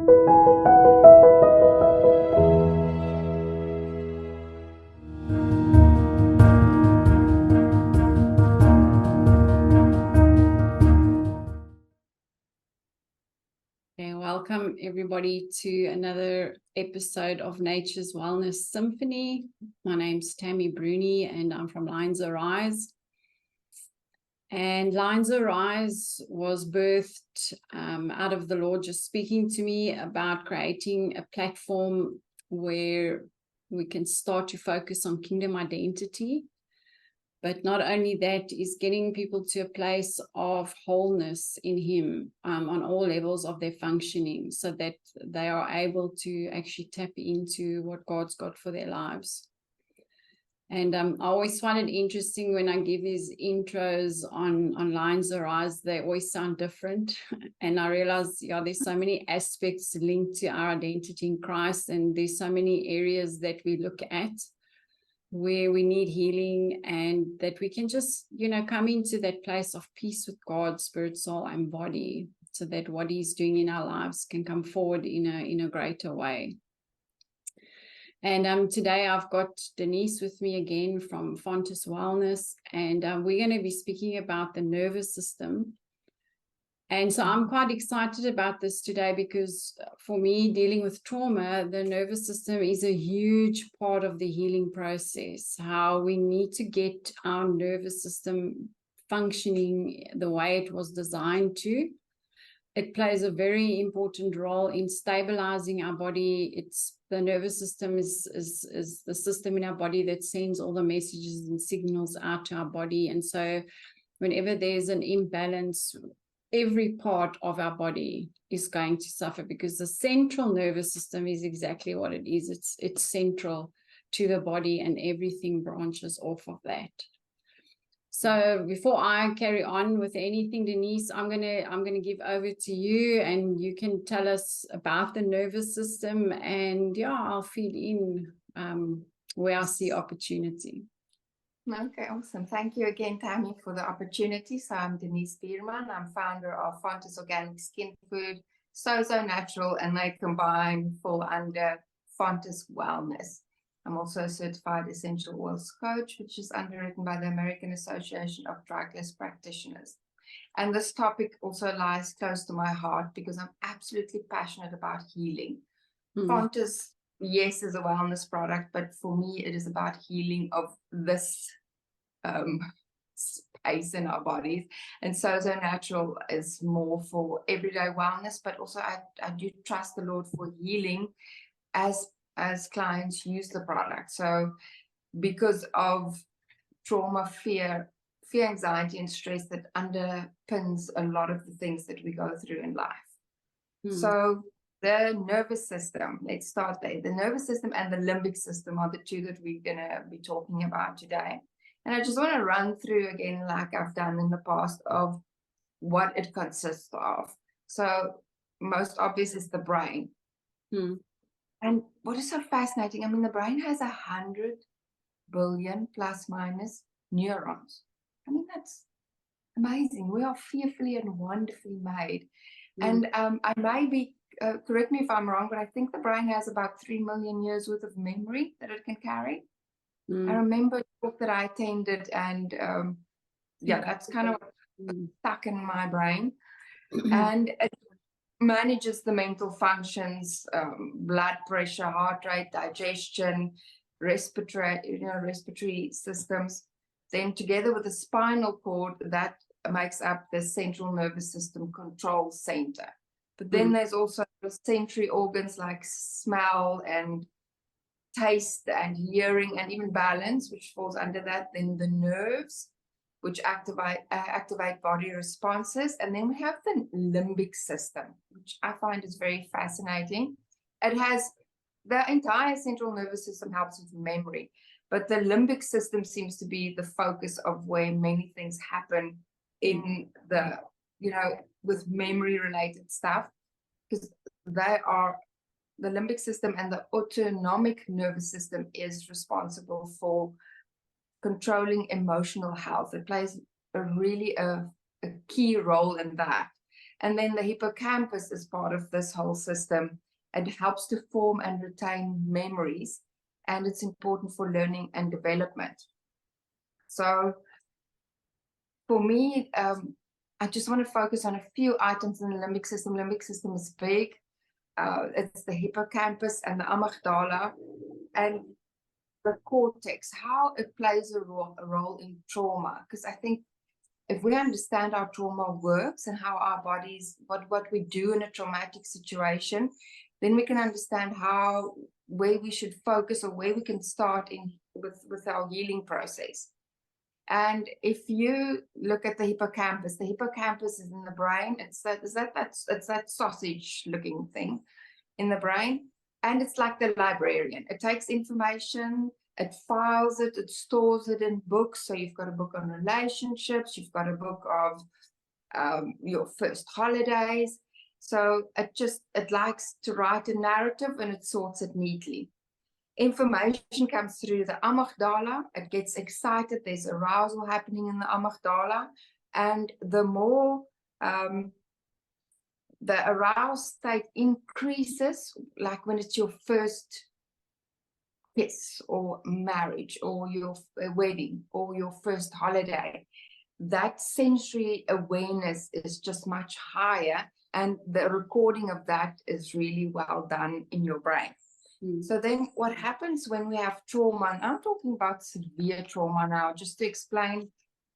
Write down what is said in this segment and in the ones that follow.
Welcome everybody to another episode of Nature's Wellness Symphony. My name's Tammy Bruni and I'm from Lines Arise. And Lines Arise was birthed out of the Lord just speaking to me about creating a platform where we can start to focus on kingdom identity. But not only that, is getting people to a place of wholeness in Him on all levels of their functioning, so that they are able to actually tap into what God's got for their lives. And I always find it interesting when I give these intros on Lines Arise, they always sound different. And I realize, there's so many aspects linked to our identity in Christ, and there's so many areas that we look at where we need healing, and that we can just, come into that place of peace with God, spirit, soul, and body, so that what He's doing in our lives can come forward in a greater way. And today I've got Denise with me again from Fontes Wellness, and we're going to be speaking about the nervous system. And so I'm quite excited about this today, because for me, dealing with trauma, the nervous system is a huge part of the healing process. How we need to get our nervous system functioning the way it was designed to. It plays a very important role in stabilizing our body. The nervous system is the system in our body that sends all the messages and signals out to our body. And so whenever there's an imbalance, every part of our body is going to suffer, because the central nervous system is exactly what it is. It's central to the body, and everything branches off of that. So before I carry on with anything, Denise, I'm gonna give over to you, and you can tell us about the nervous system, and I'll feed in where I see opportunity. Okay, awesome. Thank you again, Tammy, for the opportunity. So I'm Denise Bierman. I'm founder of Fontes Organic Skin Food, So Natural, and they combine fall under Fontes Wellness. I'm also a certified essential oils coach, which is underwritten by the American Association of Drugless Practitioners. And this topic also lies close to my heart, because I'm absolutely passionate about healing. Fontes, yes, is a wellness product, but for me, it is about healing of this space in our bodies. And So Natural is more for everyday wellness, but also I do trust the Lord for healing as clients use the product. So because of trauma, fear, anxiety, and stress that underpins a lot of the things that we go through in life. So the nervous system, let's start there. The nervous system and the limbic system are the two that we're going to be talking about today. And I just want to run through again, like I've done in the past, of what it consists of. So most obvious is the brain. And what is so fascinating, the brain has 100 billion plus minus neurons. That's amazing. We are fearfully and wonderfully made. And I may be, correct me if I'm wrong, but I think the brain has about 3 million years worth of memory that it can carry. I remember a talk that I attended, and that's kind of stuck in my brain. And it manages the mental functions, blood pressure, heart rate, digestion, respiratory systems. Then together with the spinal cord, that makes up the central nervous system control center. But then there's also the sensory organs like smell and taste and hearing and even balance, which falls under that. Then the nerves, which activate body responses. And then we have the limbic system, which I find is very fascinating. It has the entire central nervous system, helps with memory, but the limbic system seems to be the focus of where many things happen in the, with memory related stuff, because the limbic system and the autonomic nervous system is responsible for controlling emotional health. It plays a key role in that. And then the hippocampus is part of this whole system. It helps to form and retain memories, and it's important for learning and development. So for me, I just want to focus on a few items in the limbic system. Limbic system is big. It's the hippocampus and the amygdala and the cortex, how it plays a role in trauma. Because I think if we understand how trauma works and how our bodies, what we do in a traumatic situation, then we can understand where we should focus or where we can start with our healing process. And if you look at the hippocampus is in the brain. It's that sausage-looking thing in the brain, and it's like the librarian. It takes information, it files it, it stores it in books. So you've got a book on relationships, you've got a book of your first holidays. So it likes to write a narrative, and it sorts it neatly. Information comes through the amygdala. It gets excited. There's arousal happening in the amygdala. And the more the aroused state increases, like when it's your first kiss or marriage or your wedding or your first holiday, that sensory awareness is just much higher. And the recording of that is really well done in your brain. So then what happens when we have trauma, and I'm talking about severe trauma now, just to explain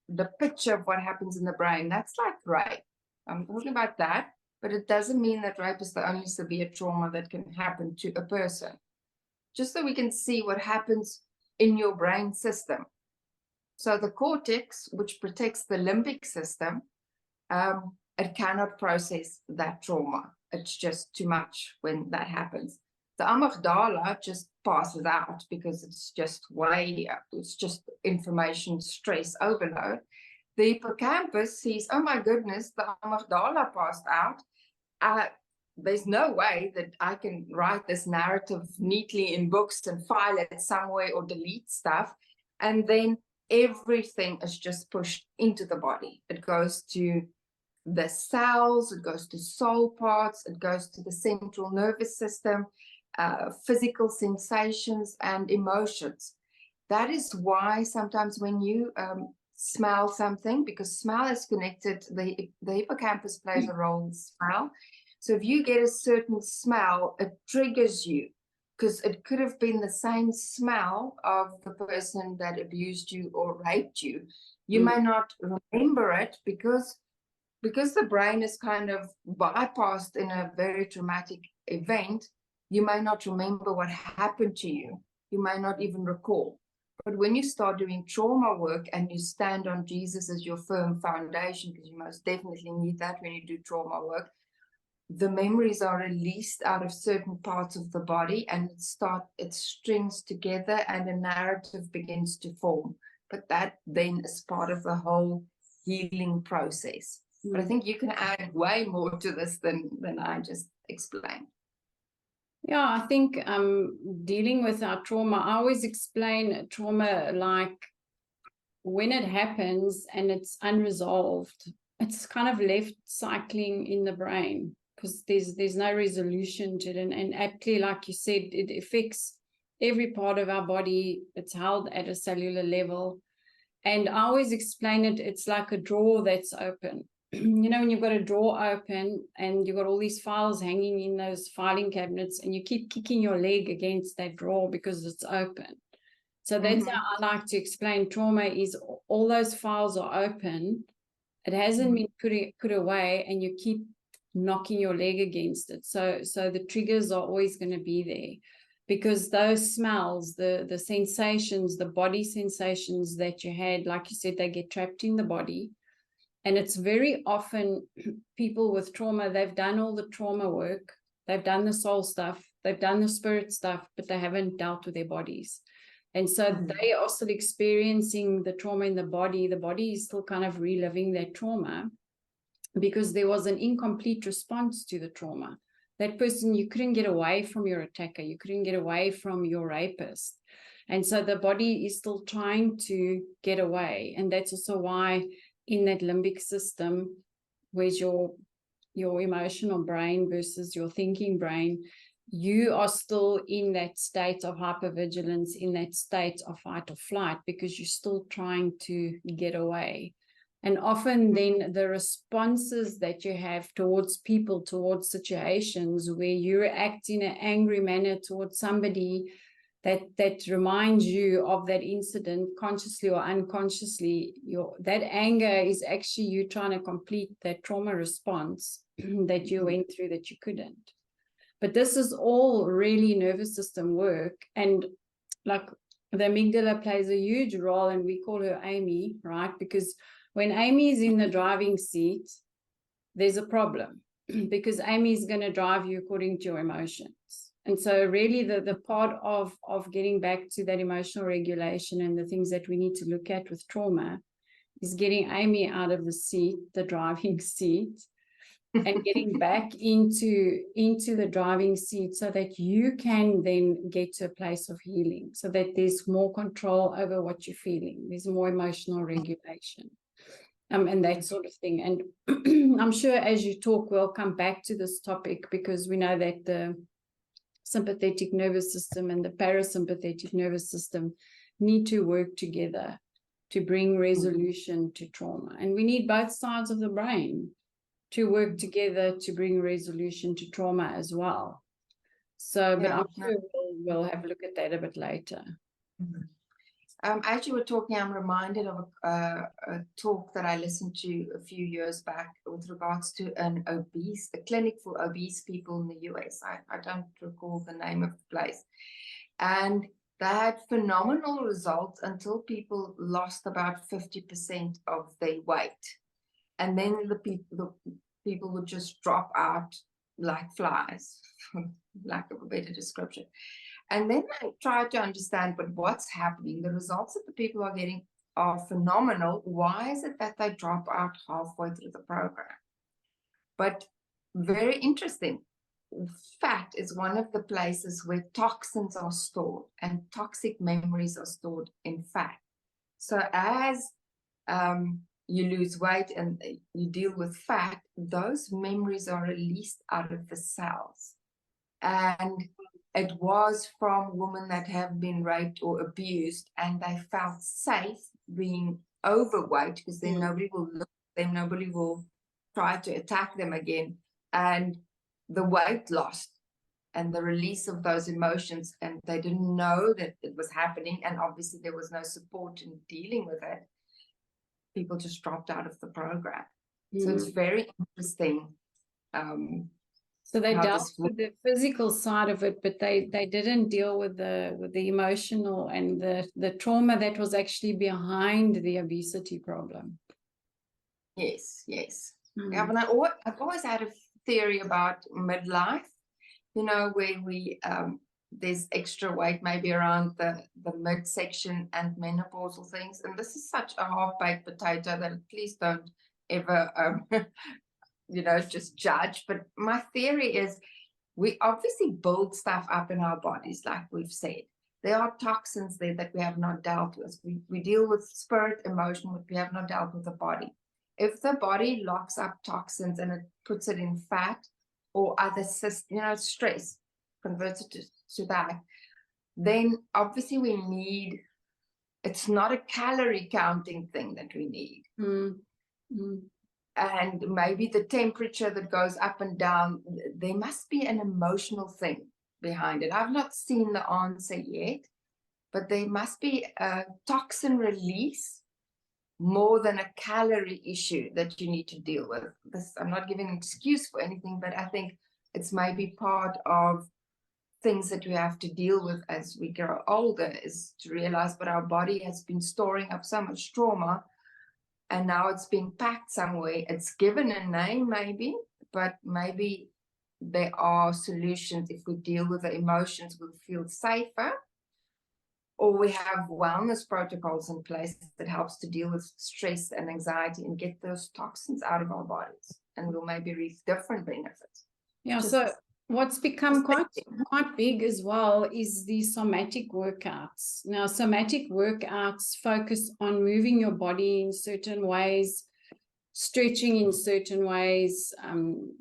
the picture of what happens in the brain. That's like rape. I'm talking about that, but it doesn't mean that rape is the only severe trauma that can happen to a person. Just so we can see what happens in your brain system. So the cortex, which protects the limbic system, it cannot process that trauma. It's just too much when that happens. The amygdala just passes out because it's just it's just information stress overload. The hippocampus sees, oh my goodness, the amygdala passed out. There's no way that I can write this narrative neatly in books and file it somewhere or delete stuff. And then everything is just pushed into the body. It goes to the cells, it goes to soul parts, it goes to the central nervous system, physical sensations and emotions. That is why sometimes when you smell something, because smell is connected, the hippocampus plays a role in smell. So if you get a certain smell, it triggers you, because it could have been the same smell of the person that abused you or raped you. You may not remember it because the brain is kind of bypassed in a very traumatic event. You may not remember what happened to you. You may not even recall. But when you start doing trauma work and you stand on Jesus as your firm foundation, because you most definitely need that when you do trauma work, the memories are released out of certain parts of the body, and it strings together and a narrative begins to form. But that then is part of the whole healing process. But I think you can add way more to this than I just explained. Yeah, I think dealing with our trauma, I always explain trauma like when it happens and it's unresolved, it's kind of left cycling in the brain because there's no resolution to it. And actually, like you said, it affects every part of our body. It's held at a cellular level. And I always explain it's like a drawer that's open. You know, when you've got a drawer open and you've got all these files hanging in those filing cabinets and you keep kicking your leg against that drawer because it's open. So that's how I like to explain trauma is all those files are open. It hasn't been put away and you keep knocking your leg against it. So the triggers are always going to be there because those smells, the sensations, the body sensations that you had, like you said, they get trapped in the body. And it's very often people with trauma, they've done all the trauma work, they've done the soul stuff, they've done the spirit stuff, but they haven't dealt with their bodies. And so they are still experiencing the trauma in the body. The body is still kind of reliving that trauma because there was an incomplete response to the trauma. That person, you couldn't get away from your attacker, you couldn't get away from your rapist. And so the body is still trying to get away. And that's also why in that limbic system, where's your your emotional brain versus your thinking brain, you are still in that state of hypervigilance, in that state of fight or flight, because you're still trying to get away. And often then the responses that you have towards people, towards situations where you react in an angry manner towards somebody that reminds you of that incident, consciously or unconsciously, that anger is actually you trying to complete that trauma response that you went through that you couldn't. But this is all really nervous system work. And like the amygdala plays a huge role, and we call her Amy, right? Because when Amy is in the driving seat, there's a problem because Amy is going to drive you according to your emotions. And so really the part of getting back to that emotional regulation and the things that we need to look at with trauma is getting Amy out of the seat, the driving seat, and getting back into the driving seat so that you can then get to a place of healing, so that there's more control over what you're feeling. There's more emotional regulation. And that sort of thing. And I'm sure as you talk, we'll come back to this topic, because we know that the sympathetic nervous system and the parasympathetic nervous system need to work together to bring resolution to trauma. And we need both sides of the brain to work together to bring resolution to trauma as well. So, but I'm sure we'll have a look at that a bit later. As you were talking, I'm reminded of a talk that I listened to a few years back with regards to a clinic for obese people in the US. I don't recall the name of the place. And they had phenomenal results until people lost about 50% of their weight. And then the people would just drop out like flies, for lack of a better description. And then I tried to understand, but what's happening? The results that the people are getting are phenomenal. Why is it that they drop out halfway through the program? But very interesting. Fat is one of the places where toxins are stored, and toxic memories are stored in fat. So as you lose weight and you deal with fat, those memories are released out of the cells. And it was from women that have been raped or abused, and they felt safe being overweight, because then nobody will look at them, nobody will try to attack them again. And the weight loss and the release of those emotions, and they didn't know that it was happening, and obviously there was no support in dealing with it. People just dropped out of the program. So it's very interesting. So they dealt with the physical side of it, but they didn't deal with the emotional and the trauma that was actually behind the obesity problem. Yes. Yeah, but I've always had a theory about midlife, where we there's extra weight maybe around the midsection and menopausal things. And this is such a half-baked potato that please don't ever just judge. But my theory is we obviously build stuff up in our bodies, like we've said. There are toxins there that we have not dealt with. We deal with spirit, emotion, but we have not dealt with the body. If the body locks up toxins and it puts it in fat or other stress, converts it to that, then obviously we need, it's not a calorie counting thing that we need. And maybe the temperature that goes up and down, there must be an emotional thing behind it. I've not seen the answer yet, but there must be a toxin release more than a calorie issue that you need to deal with. I'm not giving an excuse for anything, but I think it's maybe part of things that we have to deal with as we grow older, is to realize that our body has been storing up so much trauma, and now it's being packed somewhere. It's given a name maybe, but maybe there are solutions. If we deal with the emotions, we'll feel safer. Or we have wellness protocols in place that helps to deal with stress and anxiety and get those toxins out of our bodies, and we'll maybe reap different benefits. Yeah, so what's become quite big as well is the somatic workouts. Now, somatic workouts focus on moving your body in certain ways stretching in certain ways,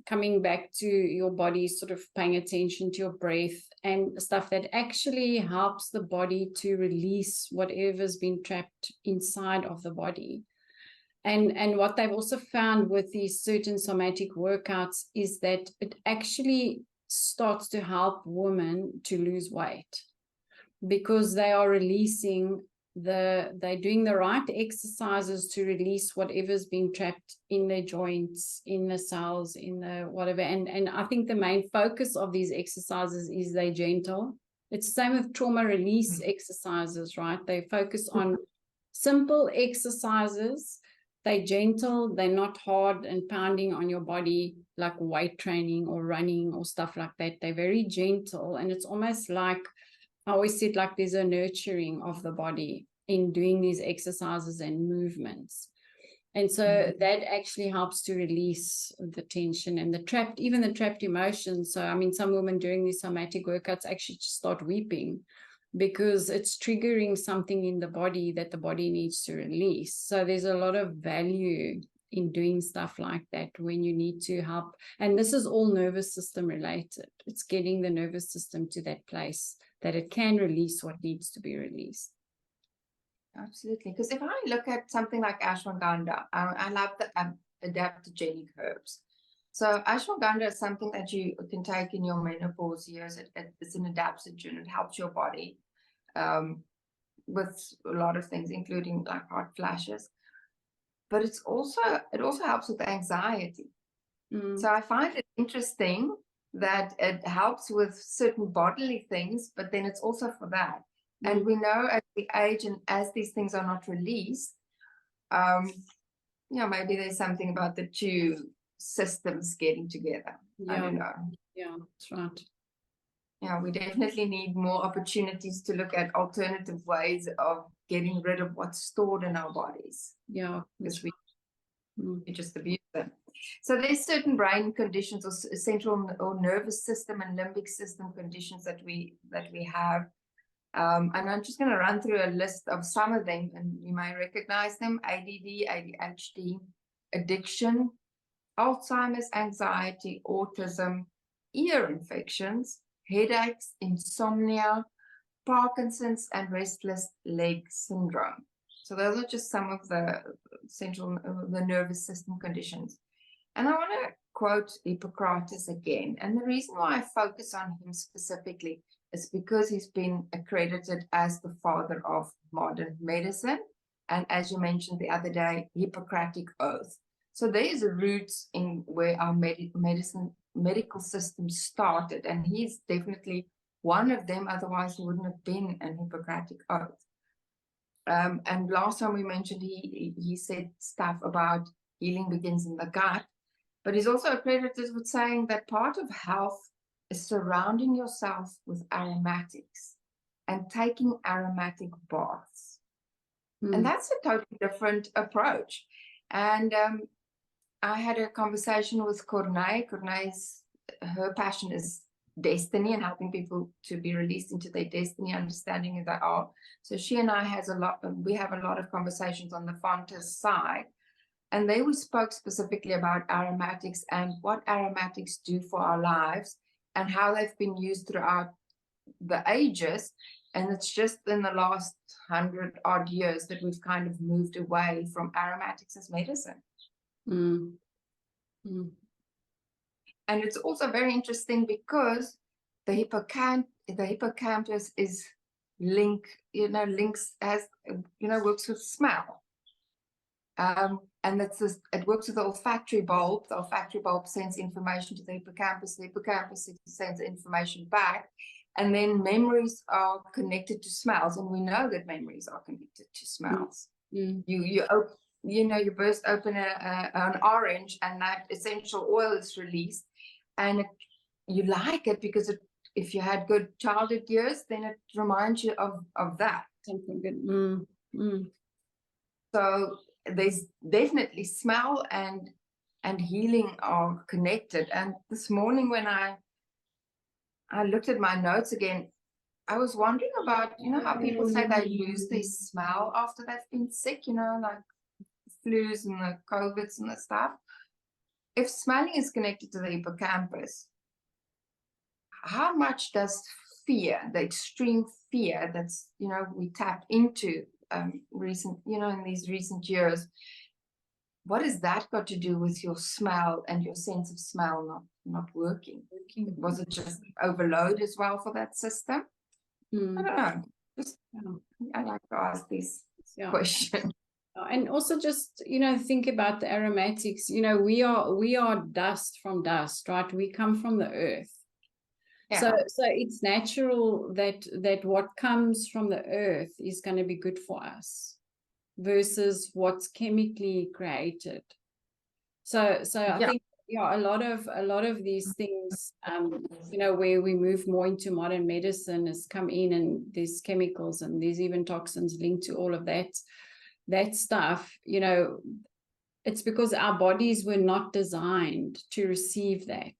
coming back to your body, sort of paying attention to your breath and stuff that actually helps the body to release whatever's been trapped inside of the body. And what they've also found with these certain somatic workouts is that it actually starts to help women to lose weight, because they are releasing they're doing the right exercises to release whatever's been trapped in the joints, in the cells, in the whatever. And I think the main focus of these exercises is they're gentle. It's the same with trauma release exercises, right? They focus on simple exercises. They're gentle, they're not hard and pounding on your body like weight training or running or stuff like that. They're very gentle, and it's almost like, I always said, like there's a nurturing of the body in doing these exercises and movements. And so that actually helps to release the tension and even the trapped emotions. So, I mean, some women during these somatic workouts actually just start weeping because it's triggering something in the body that the body needs to release. So there's a lot of value in doing stuff like that when you need to help. And this is all nervous system related. It's getting the nervous system to that place that it can release what needs to be released. Absolutely. Because if I look at something like ashwagandha, I love the adaptogenic herbs. So ashwagandha is something that you can take in your menopause years. It's an adaptogen. It helps your body with a lot of things, including like hot flashes. But it also helps with anxiety. So I find it interesting that it helps with certain bodily things, but then it's also for that. And we know as we age and as these things are not released, maybe there's something about the two systems getting together. I don't know. Yeah, that's right. Yeah, we definitely need more opportunities to look at alternative ways of getting rid of what's stored in our bodies. Yeah. Because we just abuse them. So there's certain brain conditions or central or nervous system and limbic system conditions that we have. And I'm just going to run through a list of some of them, and you may recognize them: ADD, ADHD, addiction, Alzheimer's, anxiety, autism, ear infections, headaches, insomnia, Parkinson's, and restless leg syndrome. So those are just some of the the nervous system conditions. And I want to quote Hippocrates again. And the reason why I focus on him specifically is because he's been accredited as the father of modern medicine. And as you mentioned the other day, Hippocratic oath. So there's roots in where our medical system started. And he's definitely one of them. Otherwise, he wouldn't have been an Hippocratic oath. And last time we mentioned, he said stuff about healing begins in the gut. But he's also accredited with saying that part of health is surrounding yourself with aromatics and taking aromatic baths. And that's a totally different approach. And I had a conversation with Corneille. Her passion is destiny and helping people to be released into their destiny, understanding who they are. So she and I we have a lot of conversations on the Fontes side. And there we spoke specifically about aromatics and what aromatics do for our lives and how they've been used throughout the ages. And it's just in the last 100 odd years that we've kind of moved away from aromatics as medicine. And it's also very interesting because the hippocampus is works with smell. And it works with the olfactory bulb. The olfactory bulb sends information to the hippocampus sends information back. And then memories are connected to smells. And we know that memories are connected to smells. You burst open an orange and that essential oil is released. And you like it because if you had good childhood years, then it reminds you of that. Something good. So there's definitely smell and healing are connected. And this morning when I looked at my notes again, I was wondering about, how people say they lose their smell after they've been sick, like flus and the COVIDs and the stuff. If smelling is connected to the hippocampus, how much does fear, the extreme fear that's, we tap into in these recent years, what has that got to do with your smell and your sense of smell not working? Was it just overload as well for that system? I don't know. I like to ask these questions. And also just, think about the aromatics. We are dust from dust, right? We come from the earth. Yeah. So it's natural that what comes from the earth is going to be good for us versus what's chemically created. So I think a lot of these things, where we move more into modern medicine has come in, and there's chemicals and there's even toxins linked to all of that stuff. It's because our bodies were not designed to receive that.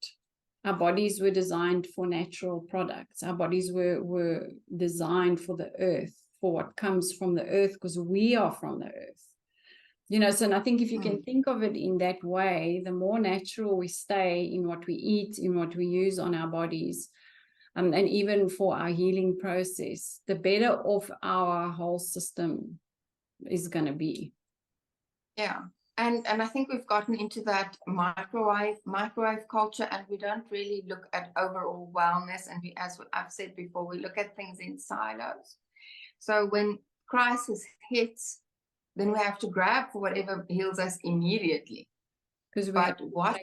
Our bodies were designed for natural products. Our bodies were designed for the earth, for what comes from the earth, because we are from the earth. So I think if you can think of it in that way, the more natural we stay in what we eat, in what we use on our bodies, and even for our healing process, the better off our whole system is going to be. Yeah. And I think we've gotten into that microwave culture, and we don't really look at overall wellness. And as I've said before, we look at things in silos. So when crisis hits, then we have to grab for whatever heals us immediately. But what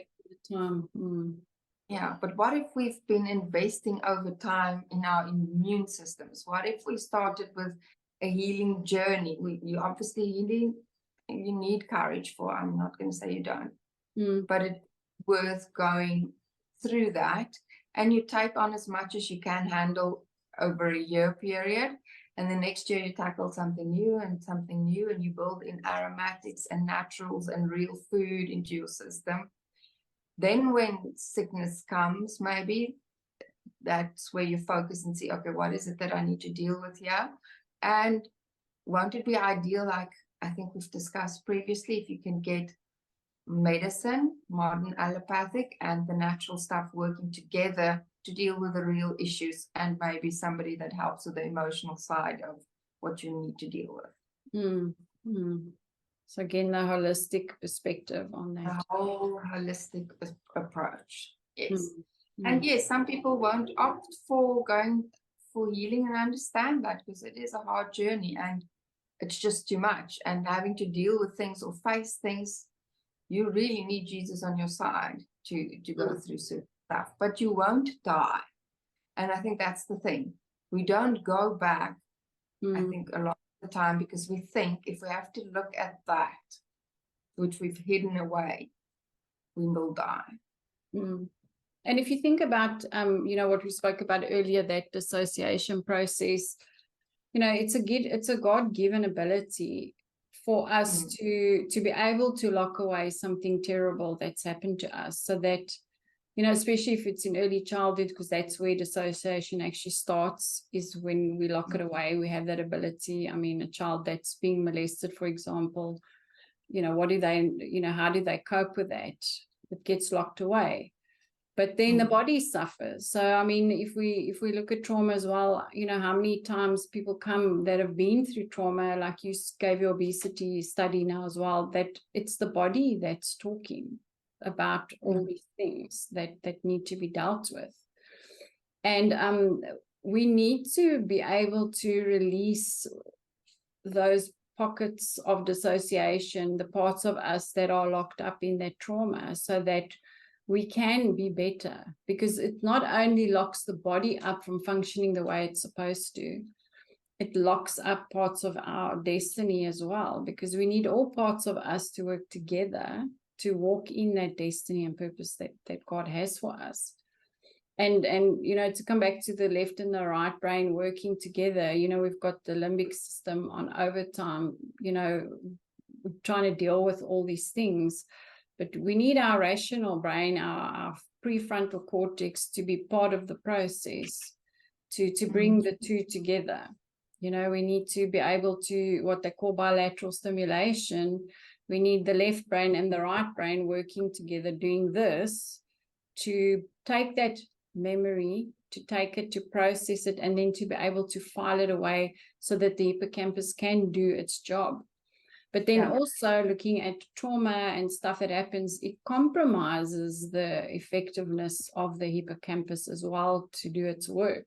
if we've been investing over time in our immune systems? What if we started with a healing journey? You obviously you need courage for. I'm not going to say you don't, but it's worth going through that. And you take on as much as you can handle over a year period. And the next year you tackle something new, and you build in aromatics and naturals and real food into your system. Then when sickness comes, maybe that's where you focus and see, okay, what is it that I need to deal with here? And won't it be ideal, like I think we've discussed previously, if you can get medicine, modern allopathic, and the natural stuff working together to deal with the real issues, and maybe somebody that helps with the emotional side of what you need to deal with. So again, the holistic perspective on that. The whole holistic approach. Yes. And yes, some people won't opt for going for healing, and understand that, because it is a hard journey and it's just too much. And having to deal with things or face things, you really need Jesus on your side to go through certain stuff. But you won't die. And I think that's the thing. We don't go back, I think, a lot of the time, because we think if we have to look at that, which we've hidden away, we will die. And if you think about, what we spoke about earlier, that dissociation process, it's a God-given ability for us to be able to lock away something terrible that's happened to us, so that, especially if it's in early childhood, because that's where dissociation actually starts, is when we lock it away. We have that ability. I mean, a child that's being molested, for example, what do they, how do they cope with that? It gets locked away. But then the body suffers. So, I mean, if we look at trauma as well, how many times people come that have been through trauma, like you gave your obesity study now as well, that it's the body that's talking about all these things that need to be dealt with. And we need to be able to release those pockets of dissociation, the parts of us that are locked up in that trauma, so that we can be better, because it not only locks the body up from functioning the way it's supposed to, it locks up parts of our destiny as well, because we need all parts of us to work together to walk in that destiny and purpose that God has for us. And to come back to the left and the right brain working together, we've got the limbic system on overtime, trying to deal with all these things. But we need our rational brain, our prefrontal cortex, to be part of the process, to bring the two together. We need to be able to, what they call bilateral stimulation, We need the left brain and the right brain working together, doing this to take that memory, to take it, to process it, and then to be able to file it away so that the hippocampus can do its job. But then also looking at trauma and stuff that happens, it compromises the effectiveness of the hippocampus as well to do its work.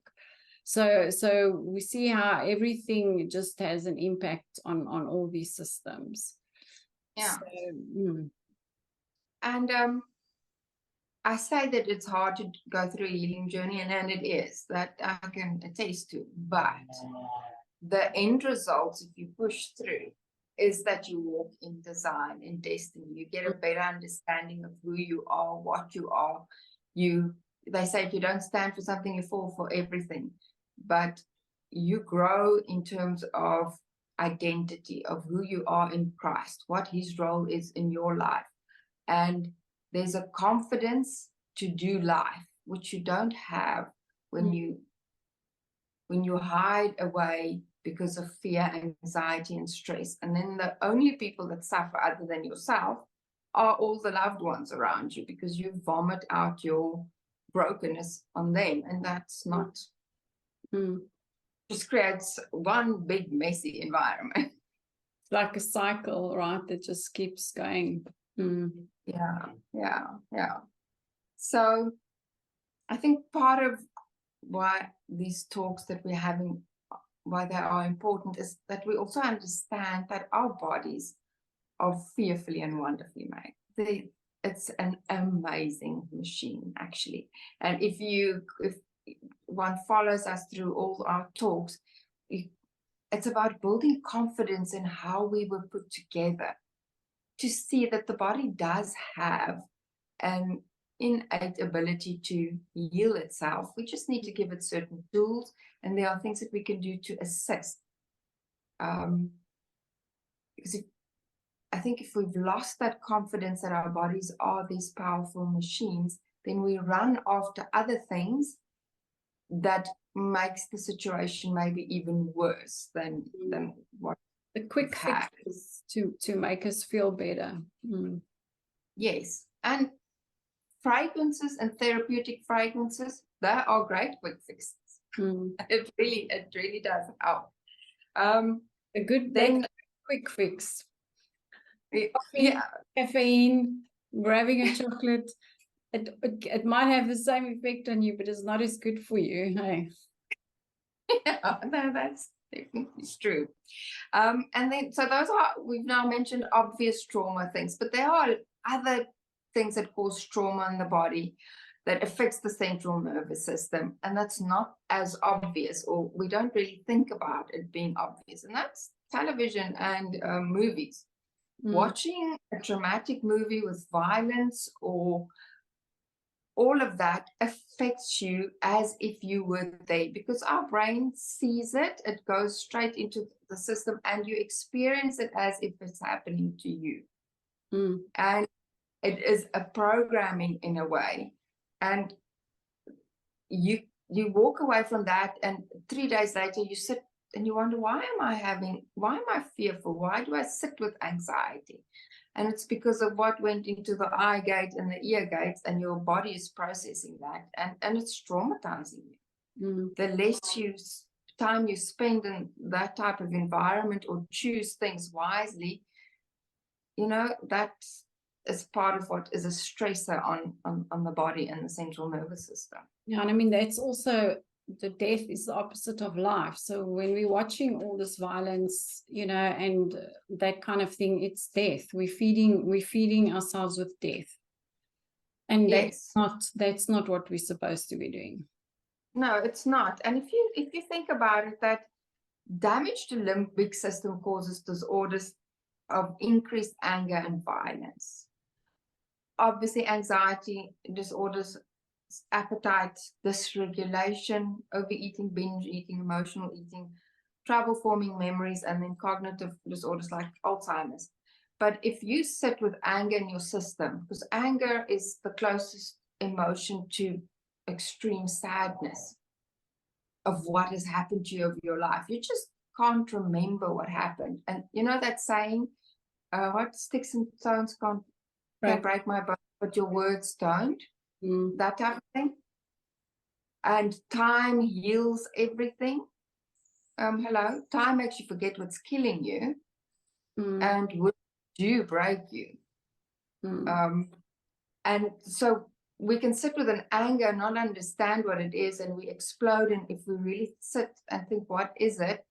So we see how everything just has an impact on all these systems. Yeah. So, And I say that it's hard to go through a healing journey, and it is, that I can attest to. But the end result, if you push through, is that you walk in design, in destiny. You get a better understanding of who you are, what you are. They say if you don't stand for something, you fall for everything. But you grow in terms of identity, of who you are in Christ, what his role is in your life. And there's a confidence to do life, which you don't have when you hide away because of fear, anxiety, and stress. And then the only people that suffer other than yourself are all the loved ones around you, because you vomit out your brokenness on them. And that's not, just creates one big messy environment. It's like a cycle, right, that just keeps going. Yeah. So I think part of why these talks that we're having, why they are important, is that we also understand that our bodies are fearfully and wonderfully made. It's an amazing machine, actually. And if one follows us through all our talks, it's about building confidence in how we were put together, to see that the body does have an innate ability to heal itself. We just need to give it certain tools, and there are things that we can do to assist. Because I think if we've lost that confidence that our bodies are these powerful machines, then we run after other things that makes the situation maybe even worse than what the quick fixes to make us feel better. Yes. And fragrances and therapeutic fragrances, they are great quick fixes. It really does help. A good quick fix. Caffeine, grabbing a chocolate. It might have the same effect on you, but it's not as good for you. Hey. Yeah, no, that's definitely true. And then, so those we've now mentioned obvious trauma things, but there are other things that cause trauma in the body that affects the central nervous system, and that's not as obvious, or we don't really think about it being obvious, and that's television and movies. Watching a traumatic movie with violence or all of that affects you as if you were there, because our brain sees it, it goes straight into the system, and you experience it as if it's happening to you. And it is a programming in a way. And you walk away from that, and 3 days later you sit and you wonder, why am I fearful? Why do I sit with anxiety? And it's because of what went into the eye gate and the ear gates, and your body is processing that, and it's traumatizing you. The less time you spend in that type of environment, or choose things wisely, that is part of what is a stressor on the body and the central nervous system. Yeah, and I mean, that's also, the death is the opposite of life. So when we're watching all this violence, and that kind of thing, it's death. We're feeding ourselves with death, and yes. that's not what we're supposed to be doing. No, it's not. And if you think about it, that damage to limbic system causes disorders of increased anger and violence. Obviously, anxiety disorders, appetite dysregulation, overeating, binge eating, emotional eating, trouble forming memories, and then cognitive disorders like Alzheimer's. But if you sit with anger in your system, because anger is the closest emotion to extreme sadness of what has happened to you over your life, you just can't remember what happened. And that saying, what sticks and stones can break my bones, but your words don't. That type of thing. And time heals everything. Hello, time makes you forget what's killing you, and words do break you. And so we can sit with an anger, not understand what it is, and we explode. And if we really sit and think, what is it?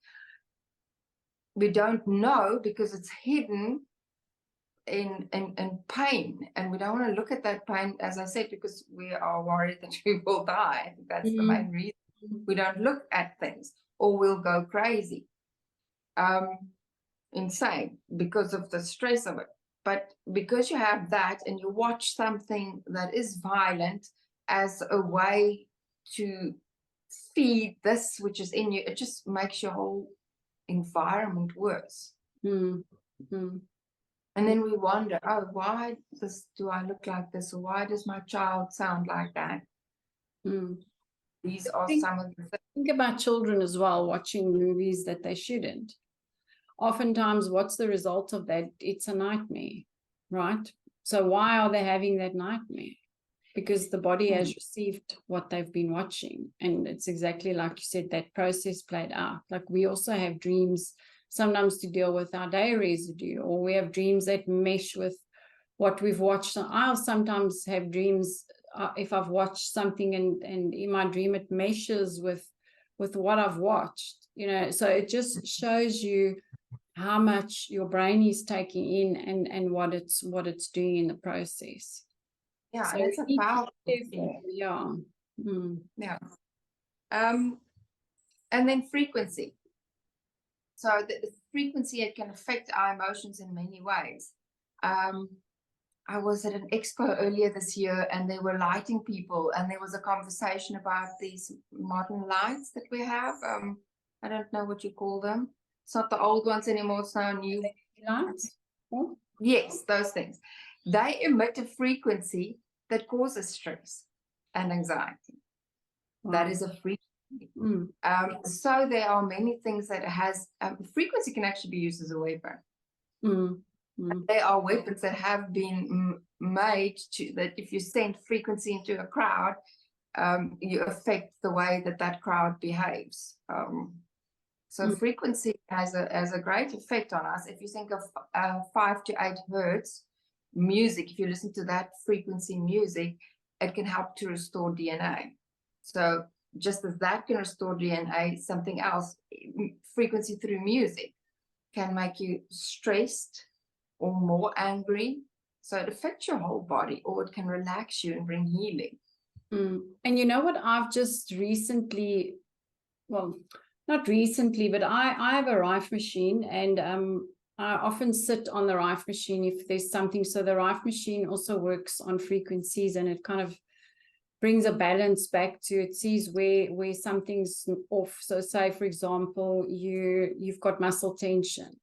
We don't know, because it's hidden in pain, and we don't want to look at that pain, as I said, because we are worried that we will die. I think that's the main reason we don't look at things, or we'll go crazy, insane, because of the stress of it. But because you have that and you watch something that is violent as a way to feed this which is in you, it just makes your whole environment worse. And then we wonder, oh, why do I look like this? Or why does my child sound like that? These are some of the things. Think about children as well, watching movies that they shouldn't. Oftentimes, what's the result of that? It's a nightmare, right? So why are they having that nightmare? Because the body has received what they've been watching. And it's exactly like you said, that process played out. Like we also have dreams sometimes to deal with our day residue, or we have dreams that mesh with what we've watched. So I'll sometimes have dreams if I've watched something and in my dream it meshes with what I've watched, you know. So it just shows you how much your brain is taking in and what it's doing in the process. Yeah, so it's a powerful thing. Yeah. Yeah. And then frequency. So the frequency, it can affect our emotions in many ways. I was at an expo earlier this year, and they were lighting people, and there was a conversation about these modern lights that we have. I don't know what you call them. It's not the old ones anymore. It's now new lights. Oh. Yes, those things. They emit a frequency that causes stress and anxiety. Wow. That is a frequency. So there are many things that has frequency can actually be used as a weapon. There are weapons that have been made to that if you send frequency into a crowd, you affect the way that crowd behaves. So frequency has a great effect on us. If you think of 5 to 8 hertz music, if you listen to that frequency music, it can help to restore DNA. So just as that can restore DNA, something else, frequency through music, can make you stressed or more angry. So it affects your whole body, or it can relax you and bring healing. And you know what I've just recently, well, not recently, but I have a Rife machine, and I often sit on the Rife machine if there's something. So the Rife machine also works on frequencies, and it kind of brings a balance back to, it sees where something's off. So say, for example, you've got muscle tension.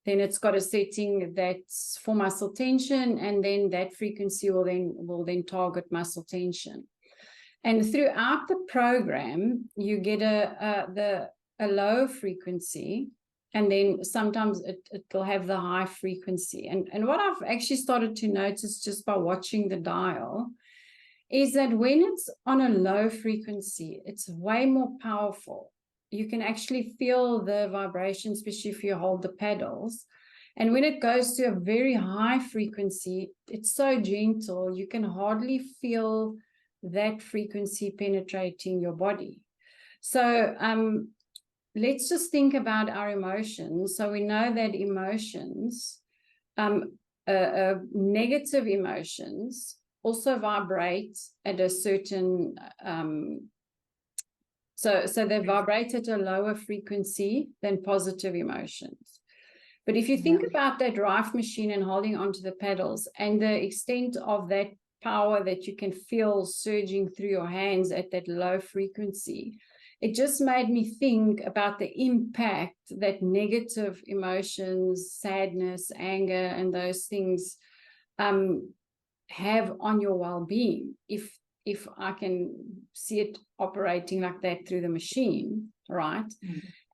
Then it's got a setting that's for muscle tension, and then that frequency will then target muscle tension. And throughout the program, you get a low frequency, and then sometimes it'll have the high frequency. And what I've actually started to notice just by watching the dial is that when it's on a low frequency, it's way more powerful. You can actually feel the vibration, especially if you hold the pedals. And when it goes to a very high frequency, it's so gentle, you can hardly feel that frequency penetrating your body. So let's just think about our emotions. So we know that emotions, negative emotions, also vibrate at a certain so they vibrate at a lower frequency than positive emotions. But if you think about that Rife machine and holding onto the pedals and the extent of that power that you can feel surging through your hands at that low frequency, it just made me think about the impact that negative emotions, sadness, anger, and those things have on your well-being. If I can see it operating like that through the machine, right?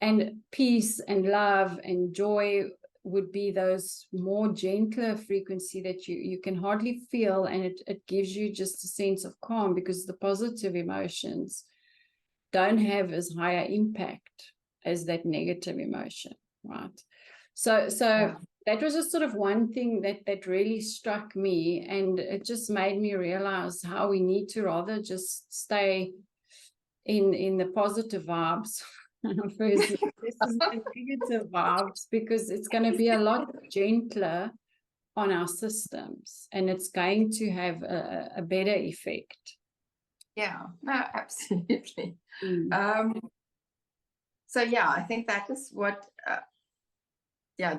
And peace and love and joy, would be those more gentler frequency that you can hardly feel, and it gives you just a sense of calm, because the positive emotions don't have as higher impact as that negative emotion, right? So that was just sort of one thing that really struck me, and it just made me realize how we need to rather just stay in the positive vibes versus the negative vibes, because it's going to be a lot gentler on our systems, and it's going to have a better effect. Yeah, no, absolutely. So yeah, I think that is what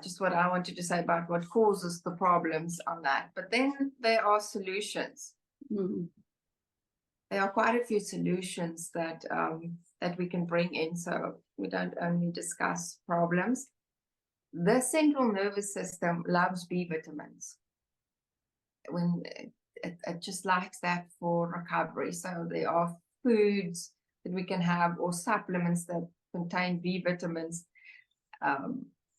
just what I wanted to say about what causes the problems on that. But then there are solutions. There are quite a few solutions that that we can bring in, so we don't only discuss problems. The central nervous system loves B vitamins. When it just likes that for recovery. So there are foods that we can have, or supplements that contain B vitamins,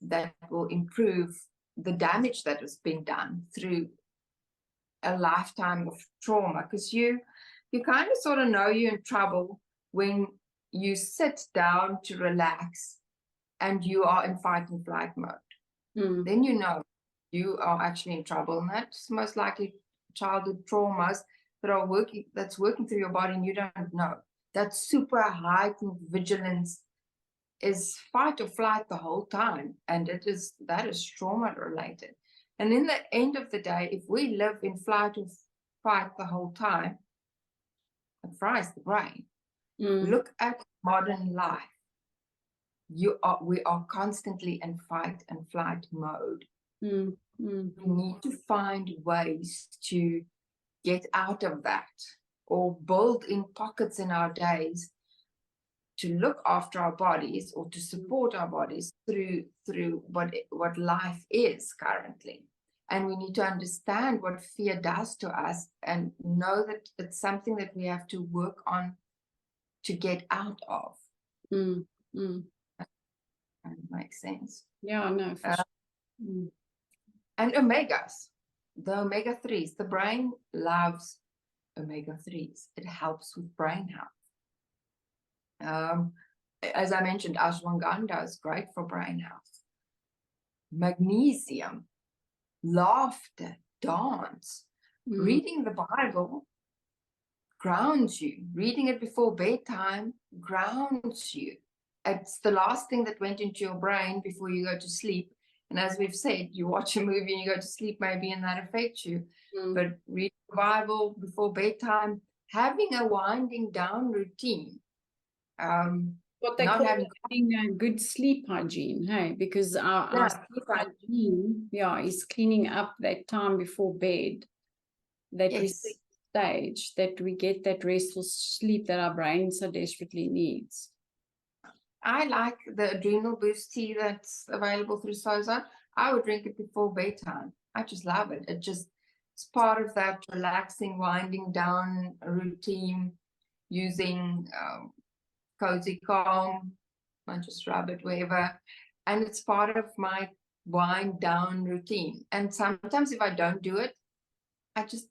that will improve the damage that has been done through a lifetime of trauma. Because you kind of sort of know you're in trouble when you sit down to relax and you are in fight and flight mode. Then you know you are actually in trouble, and that's most likely childhood traumas that's working through your body, and you don't know. That super heightened vigilance is fight or flight the whole time, and that is trauma related. And in the end of the day, if we live in flight or fight the whole time, it fries the brain. Look at modern life. We are constantly in fight and flight mode. We need to find ways to get out of that, or build in pockets in our days to look after our bodies, or to support our bodies through what life is currently. And we need to understand what fear does to us, and know that it's something that we have to work on to get out of. That makes sense. Yeah, no, for sure. And omegas, the omega-3s, the brain loves omega-3s. It helps with brain health. As I mentioned, ashwagandha is great for brain health. Magnesium, laughter, dance, reading the Bible grounds you. Reading it before bedtime grounds you. It's the last thing that went into your brain before you go to sleep. And as we've said, you watch a movie and you go to sleep maybe, and that affects you. But reading the Bible before bedtime, having a winding down routine. What they call having a good sleep hygiene, hey? Because our sleep hygiene, is cleaning up that time before bed, that reset stage, that we get that restful sleep that our brain so desperately needs. I like the adrenal boost tea that's available through Soza. I would drink it before bedtime. I just love it. It's part of that relaxing, winding down routine, using Cozy Calm. I just rub it wherever. And it's part of my wind down routine. And sometimes if I don't do it, I just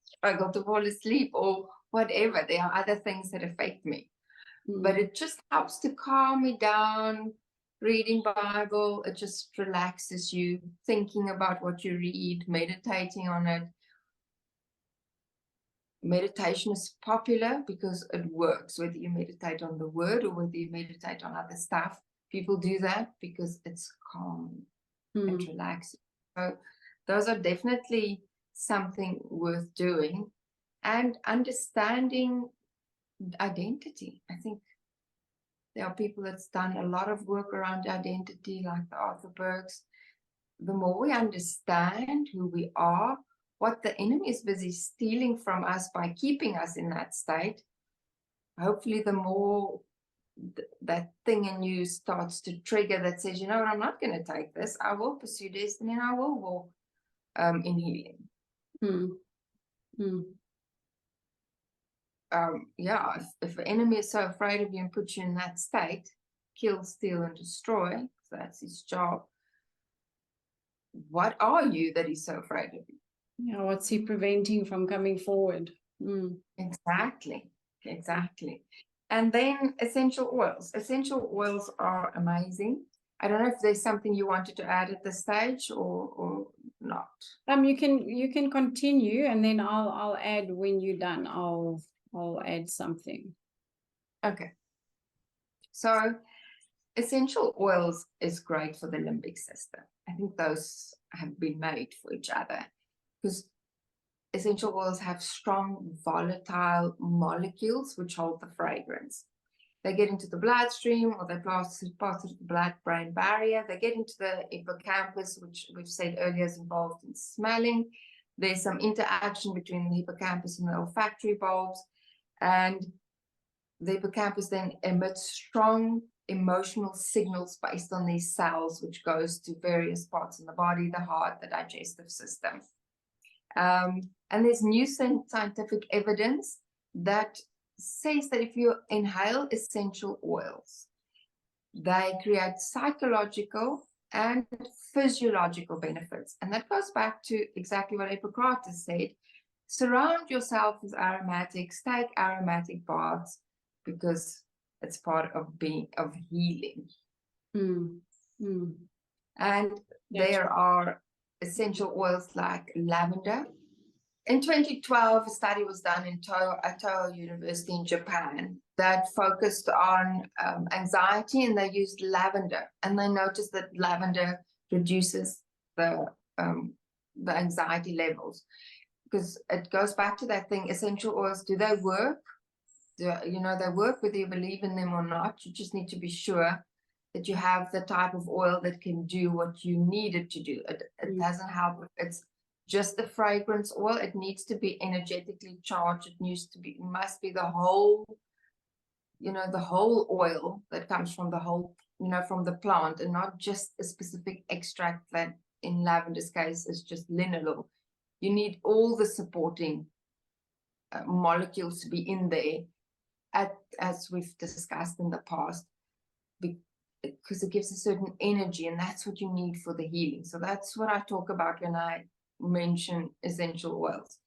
struggle to fall asleep or whatever. There are other things that affect me. But it just helps to calm me down. Reading Bible, it just relaxes you, thinking about what you read, meditating on it. Meditation is popular because it works, whether you meditate on the word or whether you meditate on other stuff. People do that because it's calm and relaxing. So those are definitely something worth doing. And understanding identity. I think there are people that's done a lot of work around identity, like the Arthur Bergs. The more we understand who we are, what the enemy is busy stealing from us by keeping us in that state, hopefully the more that thing in you starts to trigger that says, you know what, I'm not going to take this. I will pursue destiny, and I will walk in healing. If the enemy is so afraid of you and puts you in that state, kill, steal, and destroy, so that's his job, what are you that is so afraid of you? Yeah, what's he preventing from coming forward? Exactly. And then essential oils. Essential oils are amazing. I don't know if there's something you wanted to add at this stage or not. You can continue, and then I'll add when you're done. I'll add something. Okay. So essential oils is great for the limbic system. I think those have been made for each other because essential oils have strong volatile molecules which hold the fragrance. They get into the bloodstream, or they pass through the blood-brain barrier. They get into the hippocampus, which we've said earlier is involved in smelling. There's some interaction between the hippocampus and the olfactory bulbs, and the hippocampus then emits strong emotional signals based on these cells, which goes to various parts in the body, the heart, the digestive system. And there's new scientific evidence that says that if you inhale essential oils, they create psychological and physiological benefits. And that goes back to exactly what Hippocrates said: surround yourself with aromatics, take aromatic baths, because it's part of healing. And there are essential oils like lavender. In 2012, a study was done in Toho University in Japan that focused on anxiety, and they used lavender, and they noticed that lavender reduces the anxiety levels, because it goes back to that thing: essential oils, do they work? They work whether you believe in them or not. You just need to be sure that you have the type of oil that can do what you need it to do. It doesn't help. It's just the fragrance oil. It needs to be energetically charged. It must be the whole, the whole oil that comes from the whole, from the plant, and not just a specific extract that in lavender's case is just linalool. You need all the supporting molecules to be in there, as we've discussed in the past, because it gives a certain energy, and that's what you need for the healing. So that's what I talk about when I mention essential oils.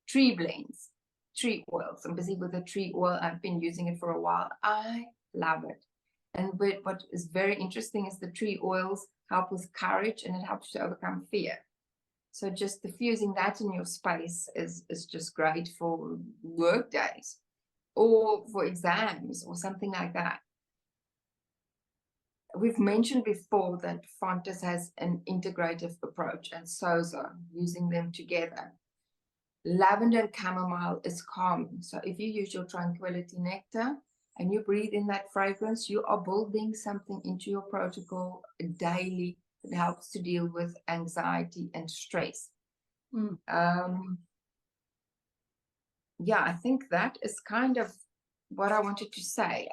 Tree blends, tree oils. I'm busy with the tree oil. I've been using it for a while. I love it. And what is very interesting is the tree oils help with courage, and it helps to overcome fear. So just diffusing that in your space is just great for work days or for exams or something like that. We've mentioned before that Fontes has an integrative approach, and Sozo, using them together. Lavender and chamomile is calming. So if you use your tranquility nectar and you breathe in that fragrance, you are building something into your protocol daily that helps to deal with anxiety and stress. Yeah, I think that is kind of what I wanted to say.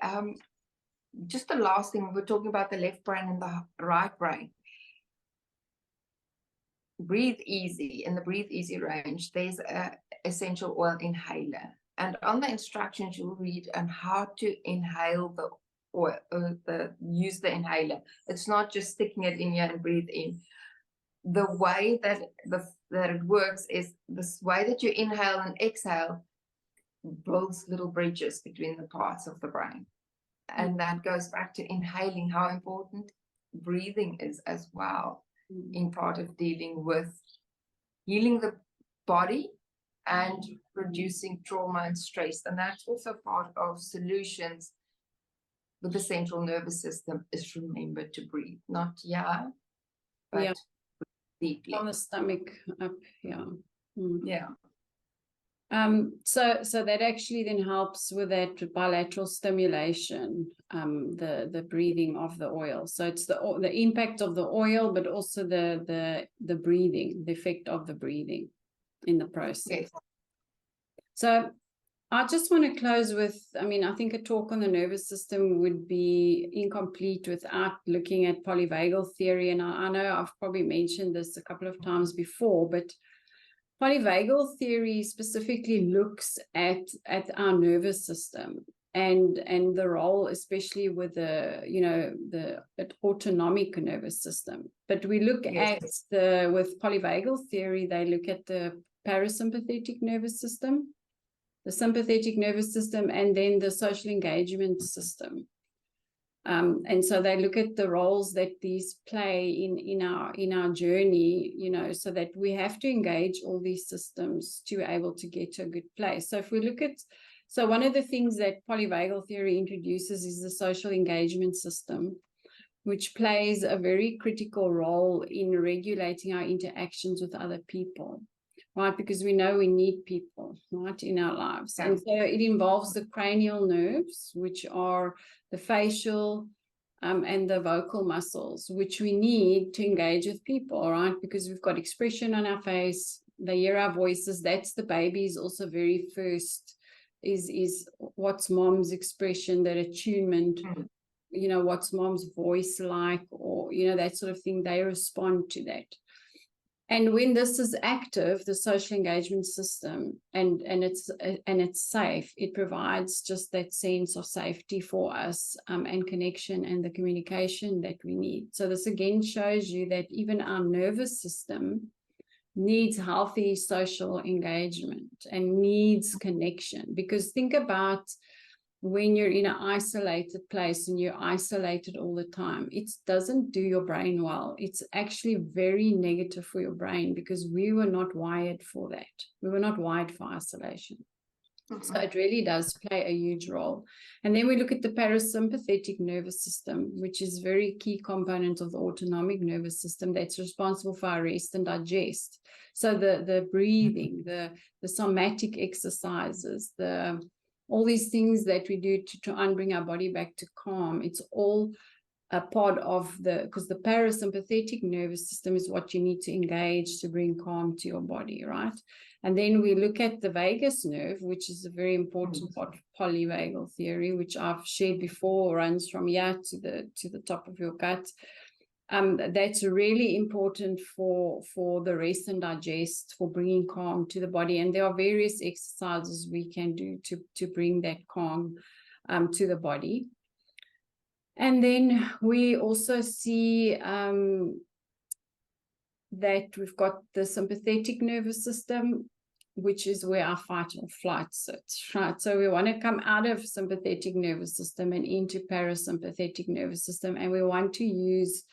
Just the last thing, we're talking about the left brain and the right brain. Breathe Easy, in the Breathe Easy range, there's an essential oil inhaler. And on the instructions, you'll read on how to inhale the oil, use the inhaler. It's not just sticking it in here and breathe in. The way that it works is this way that you inhale and exhale builds little bridges between the parts of the brain. And that goes back to inhaling, how important breathing is as well in part of dealing with healing the body and reducing trauma and stress. And that's also part of solutions with the central nervous system, is remember to breathe. Not but deeply. From the stomach up, Yeah. So that actually then helps with that bilateral stimulation, the breathing of the oil. So it's the impact of the oil, but also the breathing, the effect of the breathing in the process. Yes. So I just want to close with, I think a talk on the nervous system would be incomplete without looking at polyvagal theory. And I know I've probably mentioned this a couple of times before, but polyvagal theory specifically looks at our nervous system and the role, especially with the, you know, the autonomic nervous system. But we look at with polyvagal theory, they look at the parasympathetic nervous system, the sympathetic nervous system, and then the social engagement system. And so they look at the roles that these play in our journey, you know, so that we have to engage all these systems to be able to get to a good place. So if we look at, so one of the things that polyvagal theory introduces is the social engagement system, which plays a very critical role in regulating our interactions with other people, right? Because we know we need people, right, in our lives. And so it involves the cranial nerves, which are the facial and the vocal muscles, which we need to engage with people, right? Because we've got expression on our face, they hear our voices. That's the baby's also very first, is what's mom's expression, that attunement, you know, what's mom's voice like, or, you know, that sort of thing. They respond to that. And when this is active, the social engagement system, and it's safe, it provides just that sense of safety for us, and connection and the communication that we need. So this again shows you that even our nervous system needs healthy social engagement and needs connection. Because think about when you're in an isolated place and you're isolated all the time, it doesn't do your brain well. It's actually very negative for your brain, because we were not wired for that. We were not wired for isolation. So it really does play a huge role. And then we look at the parasympathetic nervous system, which is a very key component of the autonomic nervous system that's responsible for our rest and digest. So the breathing, the somatic exercises, all these things that we do to try and bring our body back to calm, it's all a part of because the parasympathetic nervous system is what you need to engage to bring calm to your body, right? And then we look at the vagus nerve, which is a very important part of polyvagal theory, which I've shared before, runs from here to the top of your gut. That's really important for the rest and digest, for bringing calm to the body. And there are various exercises we can do to bring that calm to the body. And then we also see that we've got the sympathetic nervous system, which is where our fight or flight sits, right? So we want to come out of sympathetic nervous system and into parasympathetic nervous system, and we want to use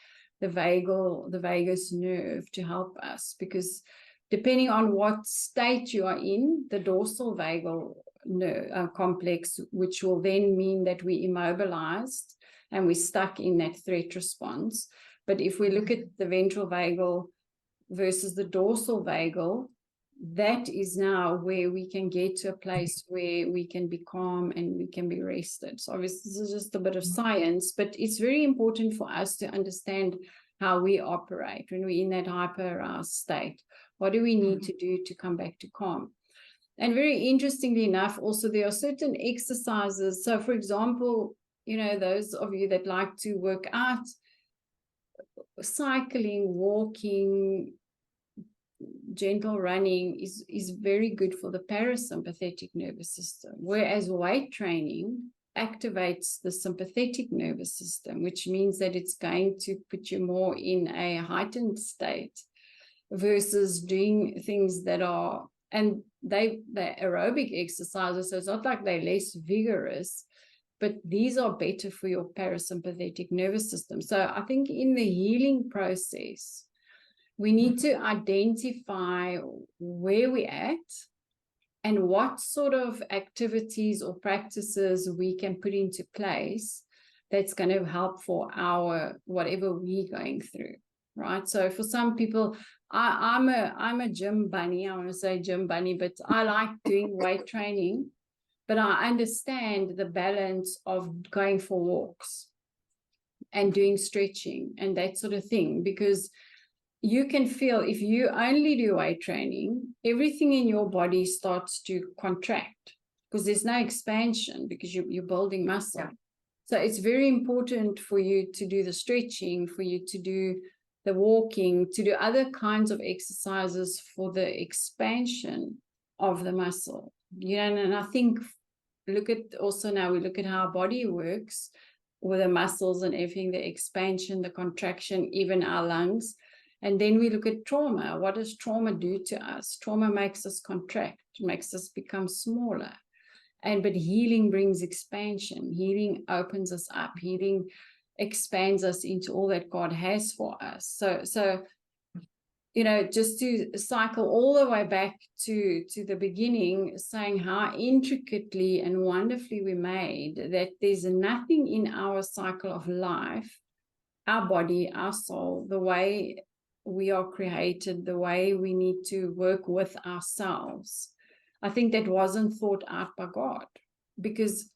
the vagus nerve to help us, because depending on what state you are in, the dorsal vagal nerve complex, which will then mean that we immobilized and we're stuck in that threat response. But if we look at the ventral vagal versus the dorsal vagal, that is now where we can get to a place where we can be calm and we can be rested. So obviously this is just a bit of science, but it's very important for us to understand how we operate when we're in that hyper-aroused state. What do we need to do to come back to calm? And very interestingly enough, also there are certain exercises. So for example, you know, those of you that like to work out, cycling, walking, gentle running is very good for the parasympathetic nervous system, whereas weight training activates the sympathetic nervous system, which means that it's going to put you more in a heightened state versus doing things that are, and they're aerobic exercises, so it's not like they're less vigorous, but these are better for your parasympathetic nervous system. So I think in the healing process, we need to identify where we're at and what sort of activities or practices we can put into place that's going to help for our whatever we're going through, right? So for some people, I'm a gym bunny. I want to say gym bunny, but I like doing weight training, but I understand the balance of going for walks and doing stretching and that sort of thing, because you can feel if you only do weight training, everything in your body starts to contract because there's no expansion, because you're building muscle. Yeah. So it's very important for you to do the stretching, for you to do the walking, to do other kinds of exercises for the expansion of the muscle. You know, and I think look at also now we look at how our body works with the muscles and everything, the expansion, the contraction, even our lungs. And then we look at trauma. What does trauma do to us? Trauma makes us contract, makes us become smaller. But healing brings expansion. Healing opens us up. Healing expands us into all that God has for us. So just to cycle all the way back to the beginning, saying how intricately and wonderfully we made, that there's nothing in our cycle of life, our body, our soul, the way we are created, the way we need to work with ourselves. I think that wasn't thought out by God, because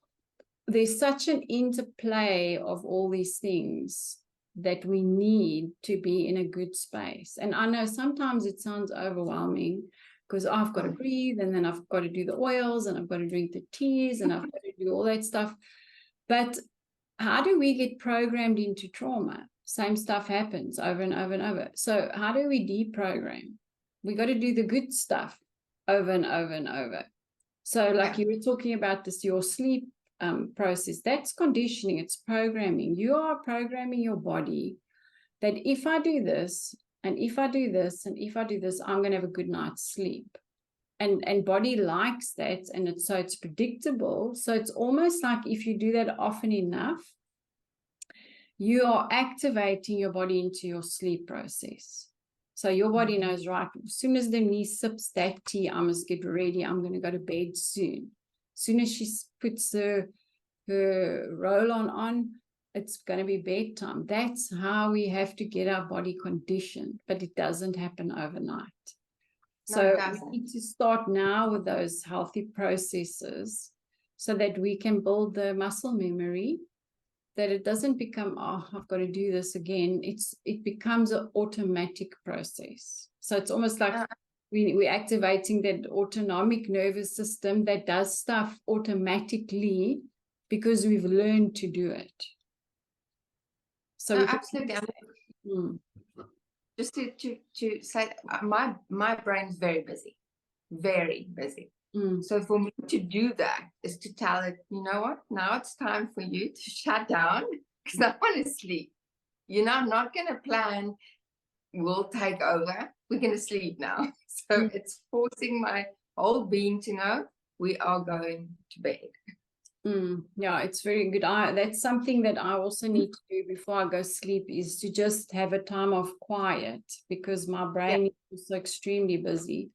there's such an interplay of all these things that we need to be in a good space. And I know sometimes it sounds overwhelming, because I've got to breathe, and then I've got to do the oils, and I've got to drink the teas, and I've got to do all that stuff. But how do we get programmed into trauma? Same stuff happens over and over and over. So how do we deprogram? We got to do the good stuff over and over and over. So like you were talking about this, your sleep process, that's conditioning, it's programming. You are programming your body that if I do this, and if I do this, and if I do this, I'm going to have a good night's sleep. And body likes that, and it's predictable. So it's almost like if you do that often enough, you are activating your body into your sleep process. So your body knows, right, as soon as the niece sips that tea, I must get ready. I'm going to go to bed soon. As soon as she puts her roll-on on, it's going to be bedtime. That's how we have to get our body conditioned, but it doesn't happen overnight. So we need to start now with those healthy processes so that we can build the muscle memory, that it doesn't become, oh, I've got to do this again. It becomes an automatic process. So it's almost like we're activating that autonomic nervous system that does stuff automatically because we've learned to do it. So absolutely. Just to say, my brain is very busy, very busy. So for me to do that is to tell it, you know what, now it's time for you to shut down, because I want to sleep. I'm not going to plan, we'll take over, we're going to sleep now. So it's forcing my whole being to know we are going to bed. Yeah, it's very good. That's something that I also need to do before I go sleep, is to just have a time of quiet, because my brain is so extremely busy.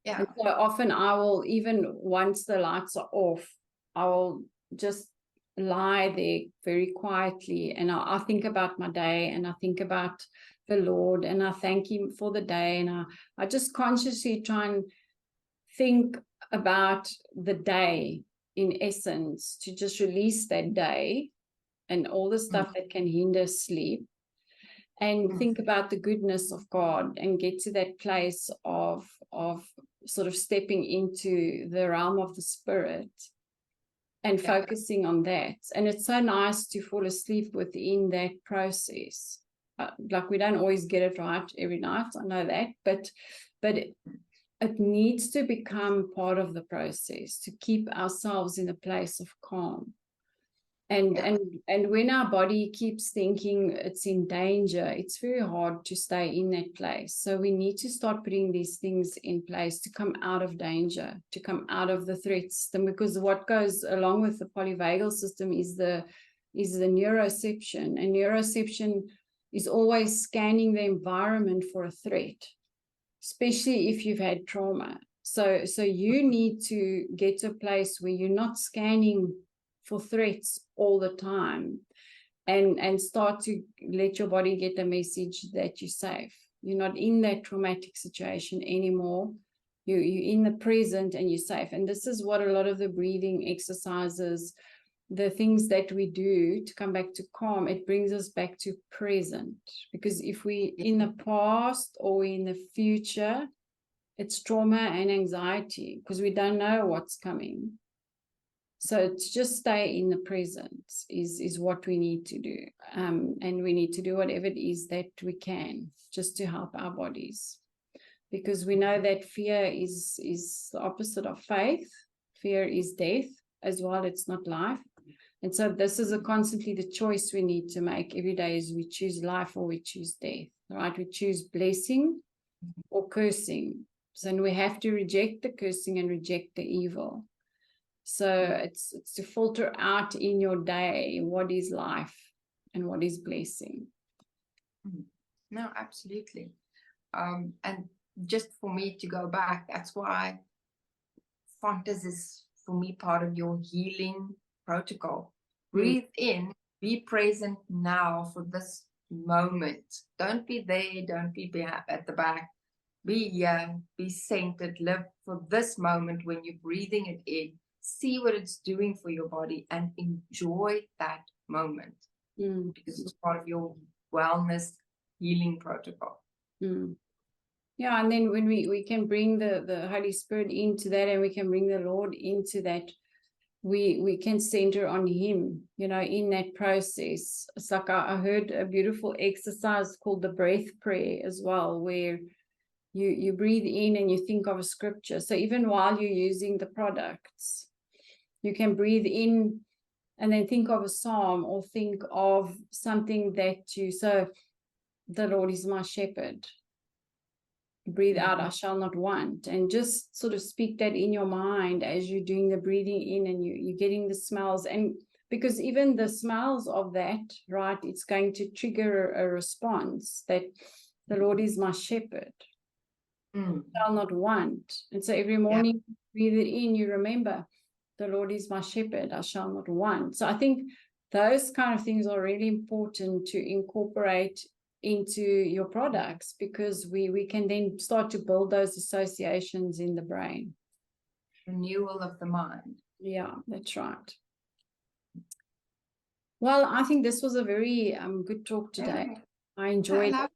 And so often I will, even once the lights are off, I will just lie there very quietly, and I think about my day, and I think about the Lord, and I thank him for the day, and I just consciously try and think about the day, in essence, to just release that day and all the stuff that can hinder sleep, and think about the goodness of God, and get to that place of sort of stepping into the realm of the spirit and focusing on that. And it's so nice to fall asleep within that process. Like, we don't always get it right every night, I know that, but it needs to become part of the process to keep ourselves in a place of calm. And when our body keeps thinking it's in danger, it's very hard to stay in that place. So we need to start putting these things in place to come out of danger, to come out of the threat system, because what goes along with the polyvagal system is the neuroception. And neuroception is always scanning the environment for a threat, especially if you've had trauma. So you need to get to a place where you're not scanning for threats all the time, and start to let your body get the message that you're safe. You're not in that traumatic situation anymore. You're in the present, and you're safe. And this is what a lot of the breathing exercises, the things that we do to come back to calm, it brings us back to present. Because if we in the past or in the future, it's trauma and anxiety, because we don't know what's coming. So to just stay in the present is what we need to do. And we need to do whatever it is that we can just to help our bodies. Because we know that fear is the opposite of faith. Fear is death. as well. It's not life. And so this is constantly the choice we need to make every day, is we choose life or we choose death, right? We choose blessing or cursing. So we have to reject the cursing and reject the evil. So it's to filter out in your day what is life and what is blessing. No, absolutely. And just for me to go back, that's why Fontes is, for me, part of your healing protocol. Breathe in, be present now for this moment. Don't be there, don't be at the back. Be here, be centered, live for this moment when you're breathing it in. See what it's doing for your body and enjoy that moment, because it's part of your wellness healing protocol. Yeah, and then when we can bring the Holy Spirit into that, and we can bring the Lord into that, we can center on Him, in that process. It's like I heard a beautiful exercise called the breath prayer as well, where you breathe in and you think of a scripture. So even while you're using the products, you can breathe in and then think of a psalm, or think of something so the Lord is my shepherd. Breathe out, I shall not want. And just sort of speak that in your mind as you're doing the breathing in, and you're getting the smells. And because even the smells of that, right, it's going to trigger a response that the Lord is my shepherd. Shall not want. And so every morning, breathe it in, you remember, the Lord is my shepherd, I shall not want. So I think those kind of things are really important to incorporate into your products, because we can then start to build those associations in the brain. Renewal of the mind. Yeah, that's right. Well, I think this was a very good talk today. I enjoyed it.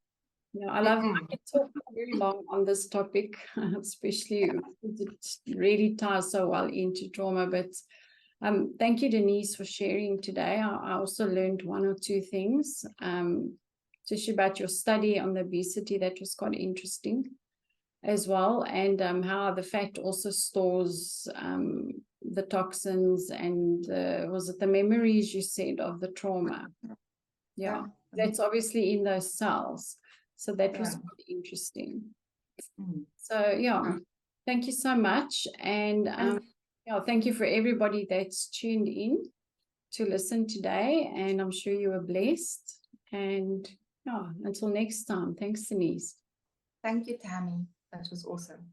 I can talk very long on this topic, especially because it really ties so well into trauma. But thank you, Denise, for sharing today. I also learned one or two things, especially about your study on the obesity. That was quite interesting as well, and how the fat also stores the toxins and was it the memories you said of the trauma? Yeah, that's obviously in those cells. So that was quite interesting. So thank you so much. And thank you for everybody that's tuned in to listen today. And I'm sure you were blessed. And until next time, thanks, Denise. Thank you, Tammy. That was awesome.